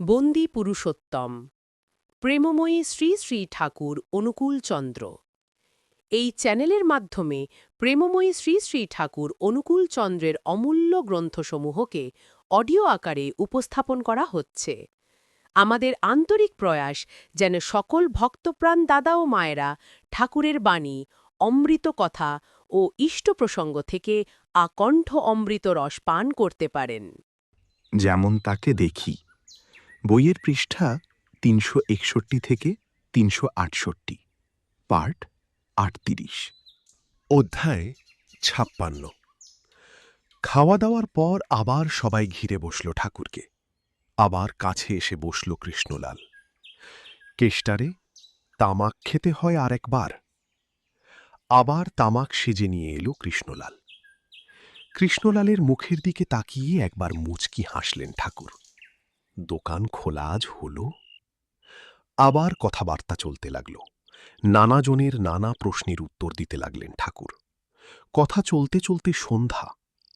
বন্দী পুরুষোত্তম, প্রেমময়ী শ্রী শ্রী ঠাকুর অনুকূলচন্দ্র। এই চ্যানেলের মাধ্যমে প্রেমময়ী শ্রী শ্রী ঠাকুর অনুকূলচন্দ্রের অমূল্য গ্রন্থসমূহকে অডিও আকারে উপস্থাপন করা হচ্ছে। আমাদের আন্তরিক প্রয়াস যেন সকল ভক্তপ্রাণ দাদা ও মায়েরা ঠাকুরের বাণী, অমৃত কথা ও ইষ্ট প্রসঙ্গ থেকে আকণ্ঠ অমৃত রস পান করতে পারেন। যেমন তাকে দেখি, বইয়ের পৃষ্ঠা ৩৬১ থেকে ৩৬৮, পার্ট ৩৮। অধ্যায় ৫৬। খাওয়া দাওয়ার পর আবার সবাই ঘিরে বসল ঠাকুরকে। আবার কাছে এসে বসল কৃষ্ণলাল। কেষ্টারে, তামাক খেতে হয় আর একবার। আবার তামাক সেজে নিয়ে এলো কৃষ্ণলাল। কৃষ্ণলালের মুখের দিকে তাকিয়ে একবার মুচকি হাসলেন ঠাকুর। দোকান খোলা আজ হল। আবার কথাবার্তা চলতে লাগল। নানা জনের নানা প্রশ্নের উত্তর দিতে লাগলেন ঠাকুর। কথা চলতে চলতে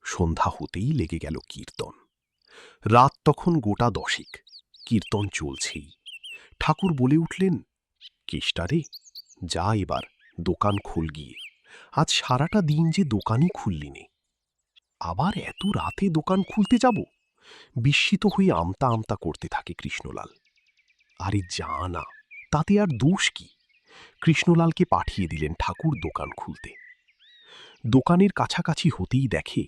সন্ধ্যা হতেই লেগে গেল কীর্তন। রাত তখন গোটা 10। কীর্তন চলছেই। ঠাকুর বলে উঠলেন, কেষ্টারে, যা এবার দোকান খোল গিয়ে। আজ সারাটা দিন যে দোকানই খুললি নে। আবার এত রাতে দোকান খুলতে যাব? বিস্মিত হয়ে আমতা আমতা করতে থাকে কৃষ্ণলাল। আরে যা না, তাতে আর দোষ কি? কৃষ্ণলালকে পাঠিয়ে দিলেন ঠাকুর দোকান খুলতে। দোকানের কাছাকাছি হতেই দেখে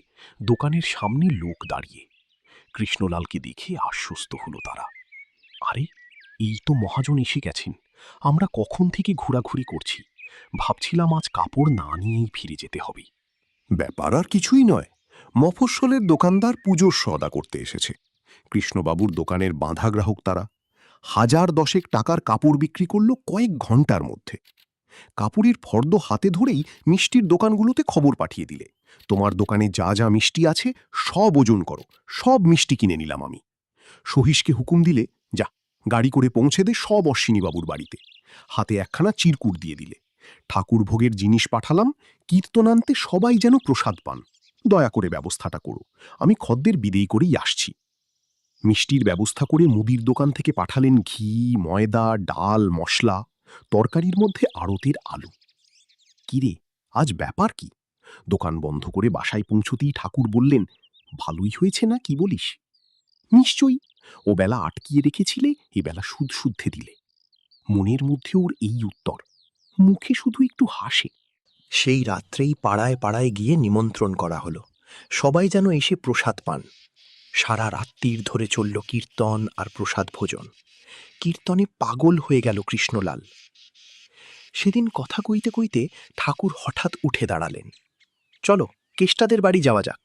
দোকানের সামনে লোক দাঁড়িয়ে। কৃষ্ণলালকে দেখে আশ্বস্ত হল তারা। আরে, এই তো মহাজন এসে গেছেন। আমরা কখন থেকে ঘোরাঘুরি করছি, ভাবছিলাম আজ কাপড় না নিয়েই ফিরে যেতে হবে। ব্যাপার আর কিছুই নয়, মফস্বলের দোকানদার পুজোর সওদা করতে এসেছে। কৃষ্ণবাবুর দোকানের বাঁধা গ্রাহক তারা। 1010 টাকার কাপড় বিক্রি করল কয়েক ঘন্টার মধ্যে। কাপড়ের ফর্দ হাতে ধরেই মিষ্টির দোকানগুলোতে খবর পাঠিয়ে দিলে, তোমার দোকানে যা যা মিষ্টি আছে সব ওজন করো, সব মিষ্টি কিনে নিলাম আমি। সহিসকে হুকুম দিলে, যা গাড়ি করে পৌঁছে দে সব অশ্বিনীবাবুর বাড়িতে। হাতে একখানা চিরকুট দিয়ে দিলে, ঠাকুর ভোগের জিনিস পাঠালাম, কীর্তনান্তে সবাই যেন প্রসাদ পান। দয়া করে ব্যবস্থাটা করো, আমি খদ্দের বিদেয় করেই আসছি। মিষ্টির ব্যবস্থা করে মুদির দোকান থেকে পাঠালেন ঘি, ময়দা, ডাল, মশলা, তরকারির মধ্যে আড়তের আলু। কিরে, আজ ব্যাপার কি? দোকান বন্ধ করে বাসায় পৌঁছতেই ঠাকুর বললেন, ভালোই হয়েছে না কি বলিস? নিশ্চয়ই, ও বেলা আটকিয়ে রেখেছিলে, এ বেলা সুদ শুদ্ধে দিলে। মনের মধ্যে ওর এই উত্তর, মুখে শুধু একটু হাসে। সেই রাত্রেই পাড়ায় পাড়ায় গিয়ে নিমন্ত্রণ করা হলো। সবাই যেন এসে প্রসাদ পান। সারা রাত্রির ধরে চলল কীর্তন আর প্রসাদ ভোজন। কীর্তনে পাগল হয়ে গেল কৃষ্ণলাল। সেদিন কথা কইতে কইতে ঠাকুর হঠাৎ উঠে দাঁড়ালেন। চলো, কেষ্টাদের বাড়ি যাওয়া যাক।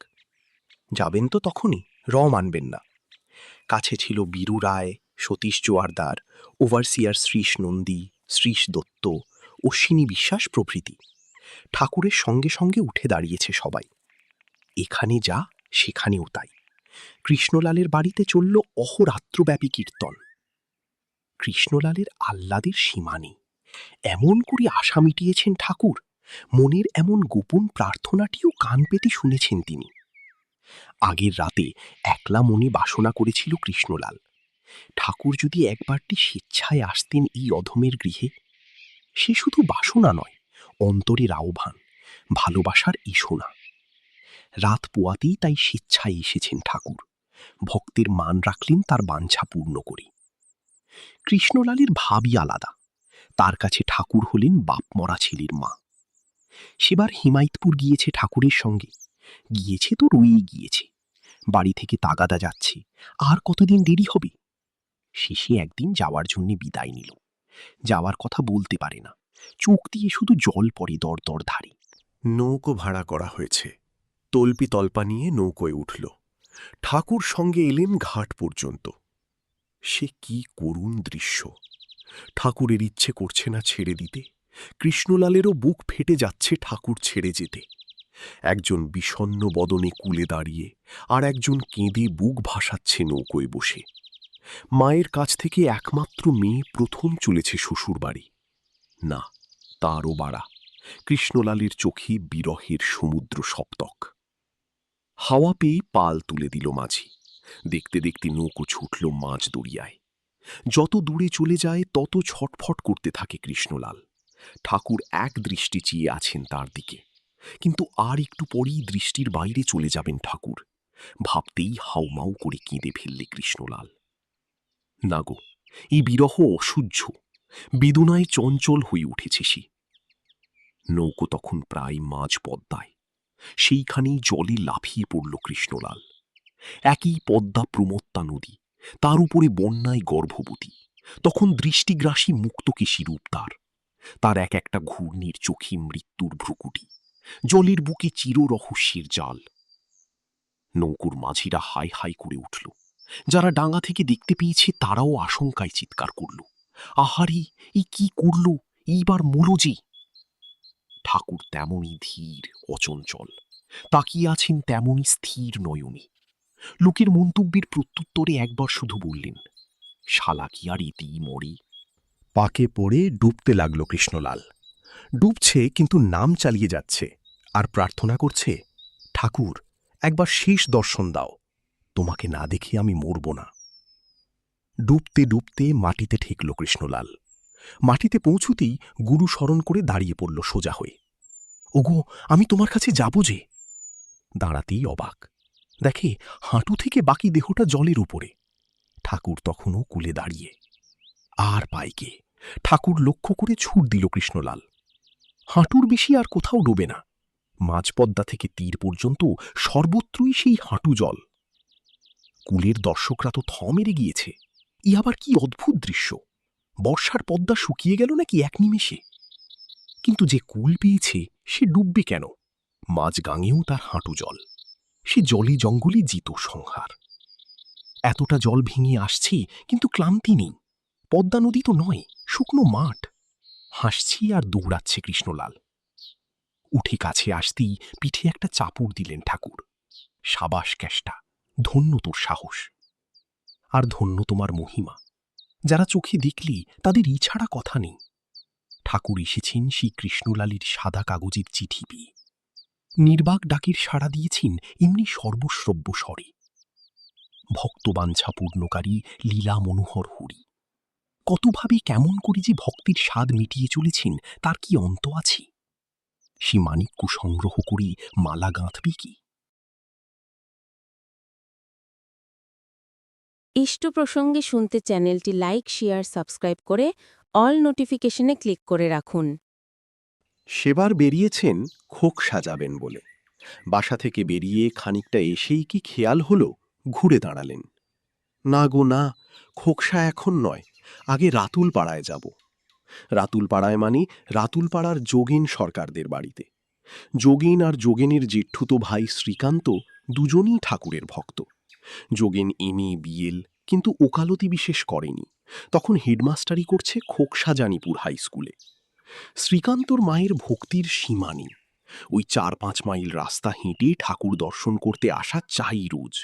যাবেন তো তখনই, মানবেন না। কাছে ছিল বীরু রায়, সতীশ জোয়ারদার, ওভারসিয়ার শ্রীশ নন্দী, শ্রীশ দত্ত, অশ্বিনী বিশ্বাস প্রভৃতি। ঠাকুরের সঙ্গে সঙ্গে উঠে দাঁড়িয়েছে সবাই। এখানে যা, সেখানেও তাই। কৃষ্ণলালের বাড়িতে চলল অহরাত্রব্যাপী কীর্তন। কৃষ্ণলালের আহ্লাদের সীমা নেই। এমন করে আশা মিটিয়েছেন ঠাকুর, মনের এমন গোপন প্রার্থনাটিও কান পেতে শুনেছেন তিনি। আগের রাতে একলা মনে বাসনা করেছিল কৃষ্ণলাল, ঠাকুর যদি একবারটি স্বেচ্ছায় আসতেন এই অধমের গৃহে। সে শুধু বাসনা নয়, অন্তরের আহ্বান, ভালোবাসার ঈশোনা। রাত পোয়াতেই তাই স্বেচ্ছায় এসেছেন ঠাকুর। ভক্তের মান রাখলেন তার বাঞ্ছা পূর্ণ করে। কৃষ্ণলালের ভাবই আলাদা। তার কাছে ঠাকুর হলেন বাপ মরা ছেলের মা। সেবার হিমায়তপুর গিয়েছে ঠাকুরের সঙ্গে। গিয়েছে তো রয়েই গিয়েছে। বাড়ি থেকে তাগাদা যাচ্ছে, আর কতদিন দেরি হবে। শেষে একদিন যাওয়ার জন্য বিদায় নিল। যাওয়ার কথা বলতে পারে না, চোখ দিয়ে শুধু জল পড়ে দর দর ধারে। নৌকো ভাড়া করা হয়েছে। তল্পি তল্পা নিয়ে নৌকোয় উঠল। ঠাকুর সঙ্গে এলেন ঘাট পর্যন্ত। সে কি করুণ দৃশ্য! ঠাকুরের ইচ্ছে করছে না ছেড়ে দিতে। কৃষ্ণলালেরও বুক ফেটে যাচ্ছে ঠাকুর ছেড়ে যেতে। একজন বিষণ্ণ বদনে কূলে দাঁড়িয়ে, আর একজন কেঁদে বুক ভাসাচ্ছে নৌকোয় বসে। মায়ের কাছ থেকে একমাত্র মেয়ে প্রথম চলেছে শ্বশুর বাড়ি। না, তারও বাড়া। কৃষ্ণলালের চোখে বিরহের সমুদ্র সপ্তক। হাওয়া পেয়ে পাল তুলে দিল মাঝি। দেখতে দেখতে নৌকো ছুটল মাঝ দরিয়ায়। যত দূরে চলে যায় তত ছটফট করতে থাকে কৃষ্ণলাল। ঠাকুর এক দৃষ্টি চেয়ে আছেন তার দিকে, কিন্তু আর একটু পরেই দৃষ্টির বাইরে চলে যাবেন ঠাকুর। ভাবতেই হাউমাউ করে কেঁদে ফেললে কৃষ্ণলাল। না গো, এই বিরহ অসহ্য, বেদনায় চঞ্চল হয়ে উঠেছে সে। নৌকো তখন প্রায় মাঝ পদ্মায়, সেইখানেই জলে লাফিয়ে পড়ল কৃষ্ণলাল। একই পদ্মা প্রমত্তা নদী, তার উপরে বন্যায় গর্ভবতী, তখন দৃষ্টিগ্রাসী মুক্তকেশী রূপ তার। তার এক একটা ঘূর্ণির চোখে মৃত্যুর ভ্রুকুটি, জলের বুকে চির রহস্যের জাল। নৌকুর মাঝিরা হাই হাই করে উঠল। যারা ডাঙা থেকে দেখতে পেয়েছে তারাও আশঙ্কায় চিৎকার করল, আহারে, এই কি করল, এইবার মূলো যে। ঠাকুর তেমনই ধীর অচঞ্চল, তাকিয়ে আছেন তেমনই স্থির নয়নে। লোকের মন্তব্যের প্রত্যুত্তরে একবার শুধু বললেন, শালা কি আর এতেই মরে। পাকে পড়ে ডুবতে লাগল কৃষ্ণলাল। ডুবছে, কিন্তু নাম চালিয়ে যাচ্ছে আর প্রার্থনা করছে, ঠাকুর, একবার শেষ দর্শন দাও, তোমাকে না দেখে আমি মরব না। ডুবতে ডুবতে মাটিতে ঠেকল কৃষ্ণলাল। মাটিতে পৌঁছুতেই গুরু স্মরণ করে দাঁড়িয়ে পড়ল সোজা হয়ে। ওগো, আমি তোমার কাছে যাব যে। দাঁড়াতেই অবাক, দেখে হাঁটু থেকে বাকি দেহটা জলের উপরে। ঠাকুর তখনও কূলে দাঁড়িয়ে। আর পাইকে ঠাকুর লক্ষ্য করে ছুট দিল কৃষ্ণলাল। হাঁটুর বেশি আর কোথাও ডোবে না। মাঝপদ্মা থেকে তীর পর্যন্ত সর্বত্রই সেই হাঁটু জল। কূলের দর্শকরা তো থ মেরে গিয়েছে। ই আবার কি অদ্ভুত দৃশ্য! বর্ষার পদ্মা শুকিয়ে গেল নাকি এক নিমেষে? কিন্তু যে কূল পেয়েছে সে ডুববে কেন? মাঝ গাঙেও তার হাঁটু জল। সে জলে জঙ্গলে জিত সংহার। এতটা জল ভেঙে আসছে, কিন্তু ক্লান্তি নেই। পদ্মা নদী তো নয়, শুকনো মাঠ। হাসছি আর দৌড়াচ্ছে কৃষ্ণলাল। উঠে কাছে আসতেই পিঠে একটা চাপড় দিলেন ঠাকুর। সাবাস কেষ্টা, ধন্য তোর সাহস, আর ধন্য তোমার মহিমা। যারা চোখে দেখলি তাদের ই ছাড়া কথা নেই। ঠাকুর এসেছেন সেই কৃষ্ণলালের সাদা কাগজের চিঠি পেয়ে। নির্বাক ডাকের সাড়া দিয়েছেন এমনি সর্বশ্রব্য স্বরে। ভক্তবাঞ্ছা পূর্ণকারী লীলা মনোহর হরি। কতভাবে কেমন করে যে ভক্তির স্বাদ মিটিয়ে চলেছেন তার কি অন্ত আছে? সে মাণিক্য সংগ্রহ করে মালা গাঁথবে কি? ইষ্ট প্রসঙ্গে শুনতে চ্যানেলটি লাইক, শেয়ার, সাবস্ক্রাইব করে অল নোটিফিকেশনে ক্লিক করে রাখুন। সেবার বেরিয়েছেন খোক সাজাবেন বলে। বাসা থেকে বেরিয়ে খানিকটা এসেই কি খেয়াল হলো, ঘুরে দাঁড়ালেন। না গো না, খোকসা এখন নয়, আগে রাতুল পাড়ায় যাব। রাতুল পাড়ায় মানে রাতুল পাড়ার যোগেন সরকারদের বাড়িতে। যোগেন আর যোগেনের জেঠুতো ভাই শ্রীকান্ত দুজনই ঠাকুরের ভক্ত। যোগেন এমএ বিএল, কিন্তু ওকালতি বিশেষ করেনি, তখন হেডমাস্টারি করছে খোকসা জানিপুর হাই স্কুলে। শ্রীকান্তর মায়ের ভক্তির সীমা নেই। ওই 4-5 মাইল রাস্তা হেঁটে ঠাকুর দর্শন করতে আসা চাই রোজ।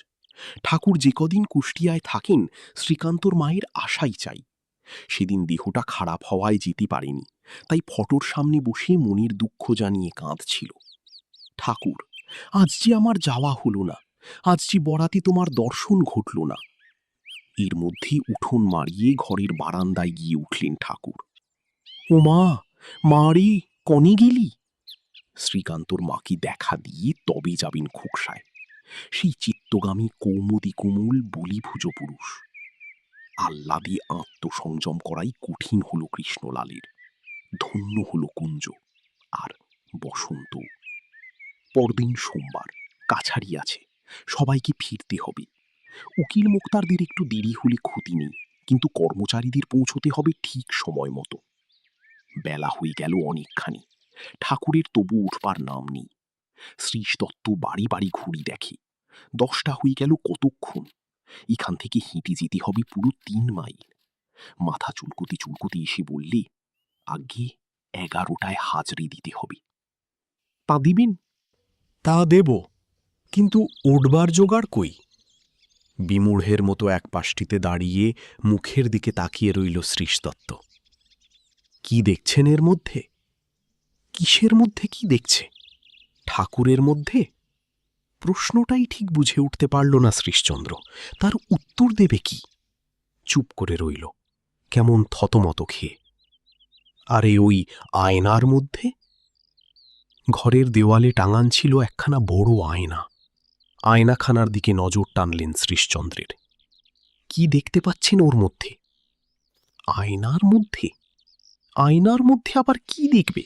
ঠাকুর যে কদিন কুষ্টিয়ায় থাকেন শ্রীকান্তর মায়ের আশাই চাই। সেদিন দেহটা খারাপ হওয়ায় যেতে পারেনি, তাই ফটোর সামনে বসে মনের দুঃখ জানিয়ে কাঁদছিল। ঠাকুর, আজ যে আমার যাওয়া হলো না, আজ যে বরাতে তোমার দর্শন ঘটল না। এর মধ্যে উঠোন মারিয়ে ঘরের বারান্দায় গিয়ে উঠলেন ঠাকুর। ও মা, মারি, কনে গেলি? শ্রীকান্তর মাকে দেখা দিয়ে তবে যাবেন খোকসায়। সেই চিত্তগামী কৌমুদী কোমল বলিভুজ পুরুষ। আহ্লাদে আত্মসংযম করাই কঠিন হল কৃষ্ণলালের। ধন্য হল কুঞ্জ আর বসন্ত। পরদিন সোমবার, কাছারি আছে, সবাইকে ফিরতে হবে। উকিল মুক্তারদের একটু দেরি হলে ক্ষতি নেই, কিন্তু কর্মচারীদের পৌঁছতে হবে ঠিক সময় মতো। বেলা হয়ে গেল অনেকখানি, ঠাকুরের তবু উঠবার নাম নেই। শ্রীশদত্ত বাড়ি বাড়ি ঘুরি দেখে। 10টা হয়ে গেল কতক্ষণ। এখান থেকে হেঁটে যেতে হবে পুরো 3 মাইল। মাথা চুলকোতে চুলকোতে এসে বললে, আগে 11টায় হাজরি দিতে হবে। তা দিবেন? তা দেব, কিন্তু উঠবার জোগাড় কই? বিমূঢ়ের মতো এক পাশটিতে দাঁড়িয়ে মুখের দিকে তাকিয়ে রইল শ্রীশদত্ত। কি দেখছেন এর মধ্যে? কিসের মধ্যে কি দেখছে? ঠাকুরের মধ্যে? প্রশ্নটাই ঠিক বুঝে উঠতে পারল না শ্রীশচন্দ্র। তার উত্তর দেবে কি? চুপ করে রইল, কেমন থতমত খেয়ে। আরে ওই আয়নার মধ্যে? ঘরের দেওয়ালে টাঙান ছিল একখানা বড় আয়না। আয়নাখানার দিকে নজর টানলেন শ্রীশচন্দ্রের। কি দেখতে পাচ্ছেন ওর মধ্যে? আয়নার মধ্যে? আয়নার মধ্যে আবার কি দেখবে?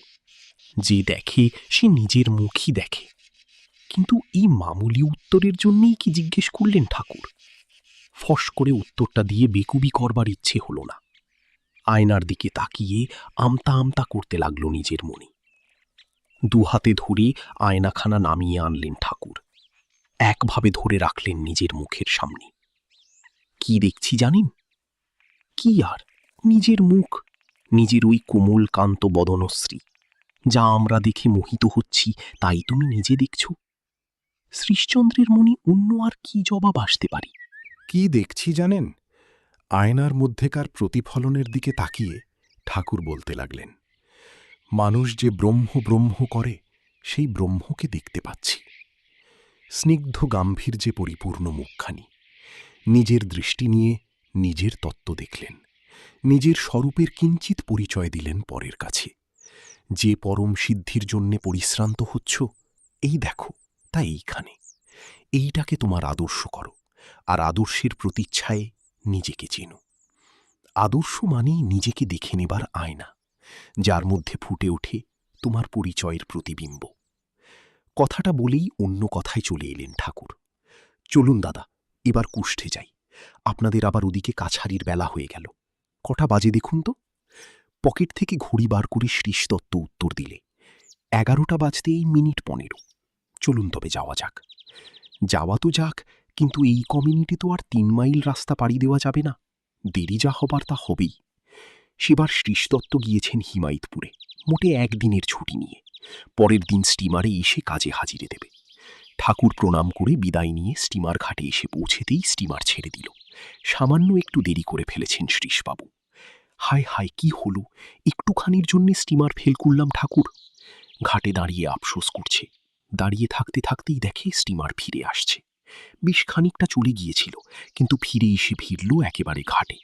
যে দেখে সে নিজের মুখই দেখে। কিন্তু এই মামুলি উত্তরের জন্যেই কি জিজ্ঞেস করলেন ঠাকুর? ফস করে উত্তরটা দিয়ে বেকুবি করবার ইচ্ছে হল না। আয়নার দিকে তাকিয়ে আমতা আমতা করতে লাগল নিজের মনে। দুহাতে ধরে আয়নাখানা নামিয়ে আনলেন ঠাকুর, একভাবে ধরে রাখলেন নিজের মুখের সামনে। কি দেখছি জানেন? কি আর, নিজের মুখ, নিজের ওই কোমল কান্ত বদনশ্রী। যা আমরা দেখে মোহিত হচ্ছি তাই তুমি নিজে দেখছ। শ্রীশচন্দ্রের মনে অন্য আর কি জবাব আসতে পারে? কি দেখছি জানেন? আয়নার মধ্যেকার প্রতিফলনের দিকে তাকিয়ে ঠাকুর বলতে লাগলেন, মানুষ যে ব্রহ্ম ব্রহ্ম করে সেই ব্রহ্মকে দেখতে পাচ্ছি। স্নিগ্ধ গাম্ভীর্যে পরিপূর্ণ মুখখানি। নিজের দৃষ্টি নিয়ে নিজের তত্ত্ব দেখলেন, নিজের স্বরূপের কিঞ্চিত পরিচয় দিলেন পরের কাছে। যে পরম সিদ্ধির জন্যে পরিশ্রান্ত হচ্ছ, এই দেখো তা এইখানে। এইটাকে তোমার আদর্শ করো, আর আদর্শের প্রতিচ্ছায়ে নিজেকে চেনো। আদর্শ মানেই নিজেকে দেখে নেবার আয়না, যার মধ্যে ফুটে ওঠে তোমার পরিচয়ের প্রতিবিম্ব। কথাটা বলেই অন্য কথায় চলে এলেন ঠাকুর। চলুন দাদা, এবার কুষ্ঠে যাই। আপনাদের আবার ওদিকে কাছারির বেলা হয়ে গেল। কটা বাজে দেখুন তো? পকেট থেকে ঘড়ি বার করে শ্রীশদত্ত উত্তর দিলে, 11টা বাজতে এই মিনিট 15। চলুন তবে যাওয়া যাক। যাওয়া তো যাক, কিন্তু এই কমিউনিটি তো আর 3 মাইল রাস্তা পাড়ি দেওয়া যাবে না। দেরি যা হবার তা হবেই। সেবার শ্রীশদত্ত গিয়েছেন হিমায়তপুরে, মোটে 1 দিনের ছুটি নিয়ে। পরের দিন স্টিমারে এসে কাজে হাজিরে দেবে। ঠাকুর প্রণাম করে বিদায় নিয়ে স্টিমার ঘাটে এসে পৌঁছেতেই স্টিমার ছেড়ে দিল। সামান্য একটু দেরি করে ফেলেছেন শ্রীশবাবু। হায় হায়, কি হলো! একটুখানির জন্য স্টিমার ফেল করলাম ঠাকুর। ঘাটে দাঁড়িয়ে আফসোস করছে। দাঁড়িয়ে থাকতে থাকতেই দেখে স্টিমার ফিরে আসছে। বেশ খানিকটা চলে গিয়েছিল, কিন্তু ফিরে এসে ভিড়ল একেবারে ঘাটে।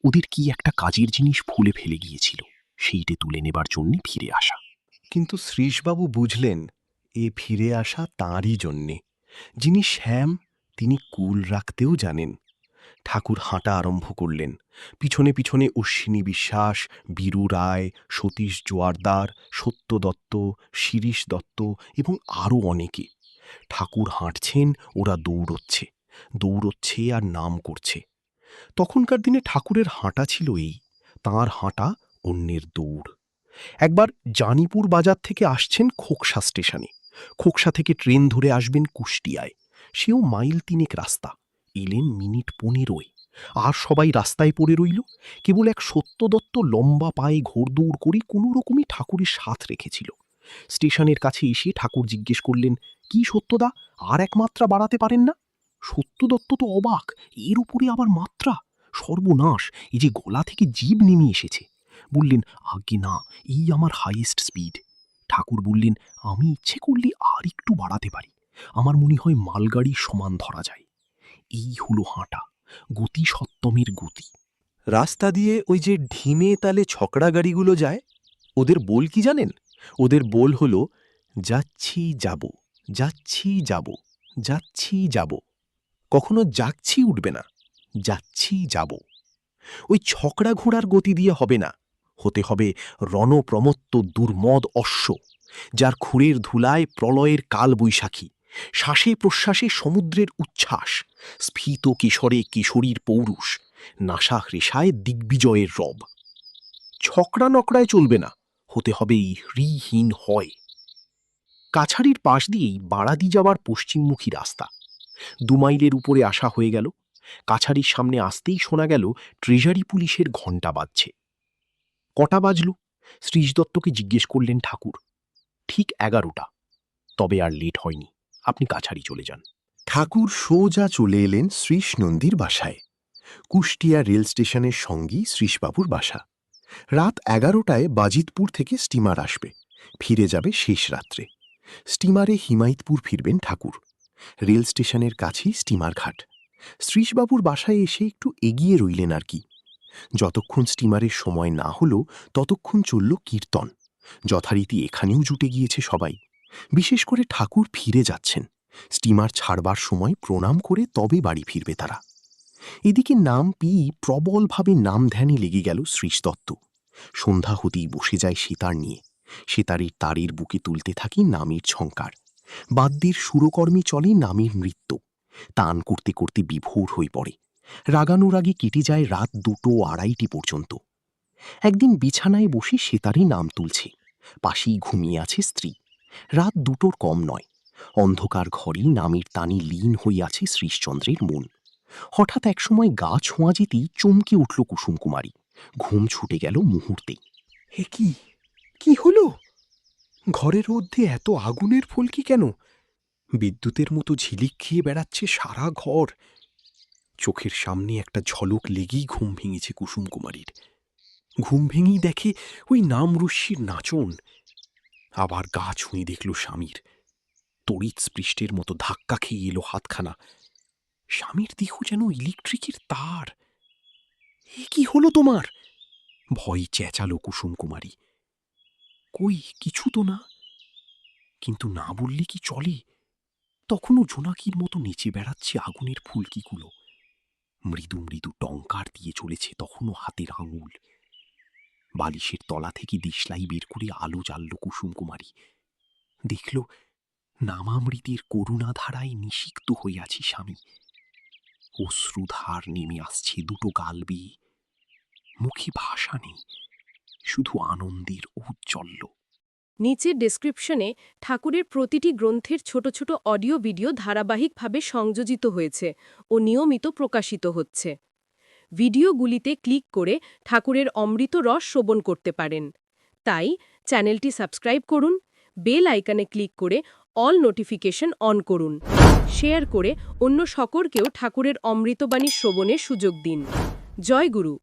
ওদের কি একটা কাজের জিনিস ভুলে ফেলে গিয়েছিল, সেইটে তুলে নেবার জন্যে ফিরে আসা। কিন্তু শ্রীশবাবু বুঝলেন এ ফিরে আসা তাঁরই জন্যে। যিনি শ্যাম, তিনি কুল রাখতেও জানেন। ঠাকুর হাঁটা আরম্ভ করলেন। পিছনে পিছনে অশ্বিনী বিশ্বাস, বীরু রায়, সতীশ জোয়ারদার, সত্য দত্ত, শিরিষ দত্ত এবং আরও অনেকে। ঠাকুর হাঁটছেন, ওরা দৌড়চ্ছে, দৌড়চ্ছে আর নাম করছে। তখনকার দিনে ঠাকুরের হাঁটা ছিল এই, তাঁর হাঁটা অন্যের দৌড়। একবার জানিপুর বাজার থেকে আসছেন খোকসা স্টেশনে। খোকসা থেকে ট্রেন ধরে আসবেন কুষ্টিয়ায়, সেও মাইল 3 রাস্তা। এলেন মিনিট 15। আর সবাই রাস্তায় পড়ে রইল। কেবল এক সত্যদত্ত লম্বা পায়ে ঘোড়দৌড় করে কোনো রকমই ঠাকুরের সাথ রেখেছিল। স্টেশনের কাছে এসে ঠাকুর জিজ্ঞেস করলেন, কি সত্যদা, আর 1 মাত্রা বাড়াতে পারেন না? সত্যদত্ত তো অবাক, এর উপরে আবার মাত্রা! সর্বনাশ, এই যে গলা থেকে জিভ নেমে এসেছে। বললেন, আজ্ঞে না, এই আমার হাইয়েস্ট স্পিড। ঠাকুর বললেন, আমি ইচ্ছে করলে আর একটু বাড়াতে পারি। আমার মনে হয় মালগাড়ির সমান ধরা যায়। এই হলো হাঁটা, গতি সত্তমের গতি। রাস্তা দিয়ে ওই যে ঢিমে তালে ছকড়া গাড়িগুলো যায়, ওদের বোল কি জানেন? ওদের বোল হলো, যাচ্ছি যাব, যাচ্ছি যাব, যাচ্ছি যাব। কখনো যাচ্ছি উঠবে না, যাচ্ছি যাব। ওই ছকড়া ঘোড়ার গতি দিয়ে হবে না, হতে হবে রণপ্রমত্ত দুর্মদ অশ্ব, যার খুরের ধুলায় প্রলয়ের কাল বৈশাখী, শ্বাসে প্রশ্বাসে সমুদ্রের উচ্ছ্বাস, স্ফীত কিশোরে কিশোরীর পৌরুষ, নাসা হৃষায় দিগ্বিজয়ের রব। ছকড়া নকড়ায় চলবে না, হতে হবে হৃহীন হয়। কাছারির পাশ দিয়েই বারাদি যাওয়ার পশ্চিমমুখী রাস্তা। 2 মাইলের উপরে আসা হয়ে গেল। কাছারির সামনে আসতেই শোনা গেল ট্রেজারি পুলিশের ঘণ্টা বাজছে। কটা বাজল? শ্রীশদত্তকে জিজ্ঞেস করলেন ঠাকুর। ঠিক 11টা। তবে আর লেট হয়নি, আপনি কাছারি চলে যান। ঠাকুর সোজা চলে এলেন শ্রীশ নন্দীর বাসায়। কুষ্টিয়া রেল স্টেশনের সঙ্গেই শ্রীশবাবুর বাসা। রাত 11টায় বাজিতপুর থেকে স্টিমার আসবে, ফিরে যাবে শেষ রাত্রে। স্টিমারে হিমায়তপুর ফিরবেন ঠাকুর। রেল স্টেশনের কাছেই স্টিমার ঘাট। শ্রীশবাবুর বাসায় এসে একটু এগিয়ে রইলেন আর কি। যতক্ষণ স্টিমারের সময় না হলো ততক্ষণ চলল কীর্তন। যথারীতি এখানেও জুটে গিয়েছে সবাই। বিশেষ করে ঠাকুর ফিরে যাচ্ছেন। স্টিমার ছাড়বার সময় প্রণাম করে তবে বাড়ি ফিরবে তারা। এদিকে নাম পেয়েই প্রবলভাবে নাম ধ্যানে লেগে গেল শ্রীশ দত্ত। সন্ধ্যা হতেই বসে যায় সেতার নিয়ে। সেতারের তারের বুকে তুলতে থাকি নামের ঝঙ্কার। বাদ্যের সুরকর্মে চলে নামের নৃত্য। তান করতে করতে বিভোর হয়ে পড়ে। রাগানুরাগে কেটে যায় রাত 2-2:30 পর্যন্ত। একদিন বিছানায় বসে সেতারে নাম তুলছে। পাশেই ঘুমিয়ে আছে স্ত্রী। রাত 2টোর কম নয়। অন্ধকার ঘরেই নামের তানে লীন হয়ে আছে শ্রীশচন্দ্রের মন। হঠাৎ একসময় গা ছোঁয়া যেতেই চমকে উঠল কুসুম কুমারী। ঘুম ছুটে গেল মুহূর্তেই। এ কি, কি হলো? ঘরের মধ্যে এত আগুনের ফুলকি কেন? বিদ্যুতের মতো ঝিলিক খেয়ে বেড়াচ্ছে সারা ঘর। চোখের সামনে একটা ঝলক লেগেই ঘুম ভেঙেছে কুসুম কুমারীর। ঘুম ভেঙেই দেখে ওই নামরুষ্যির নাচন। আবার গা ছুঁয়ে দেখল স্বামীর। তড়িৎ স্পৃষ্টের মতো ধাক্কা খেয়ে এলো হাতখানা। স্বামীর দেহ যেন ইলেকট্রিকের তার। এ কি হলো তোমার? ভয় চেঁচালো কুসুম কুমারী। কই, কিছু তো না। কিন্তু না বললে কি চলে? তখনও জোনাকির মতো নেচে বেড়াচ্ছে আগুনের ফুলকিগুলো। মৃদু মৃদু টঙ্কার দিয়ে চলেছে তখনও হাতের আঙুল। বালিশের তলা থেকে দেশলাই বের করে আলো জ্বালল কুসুম কুমারী। দেখল নামামৃতের করুণাধারায় নিষিক্ত হয়ে আছে স্বামী। অশ্রুধার নেমে আসছে দুটো গাল বেয়ে। মুখে ভাষা নেই, শুধু আনন্দের ঔজ্জ্বল্য। নিচের ডেসক্রিপশনে ঠাকুরের প্রতিটি গ্রন্থের ছোট ছোট অডিও ভিডিও ধারাবাহিকভাবে সংযোজিত হয়েছে ও নিয়মিত প্রকাশিত হচ্ছে। ভিডিওগুলিতে ক্লিক করে ঠাকুরের অমৃত রস শ্রবণ করতে পারেন। তাই চ্যানেলটি সাবস্ক্রাইব করুন, বেল আইকনে ক্লিক করে অল নোটিফিকেশন অন করুন। শেয়ার করে অন্য সকলকেও ঠাকুরের অমৃতবাণী শ্রবণের সুযোগ দিন। জয় গুরু।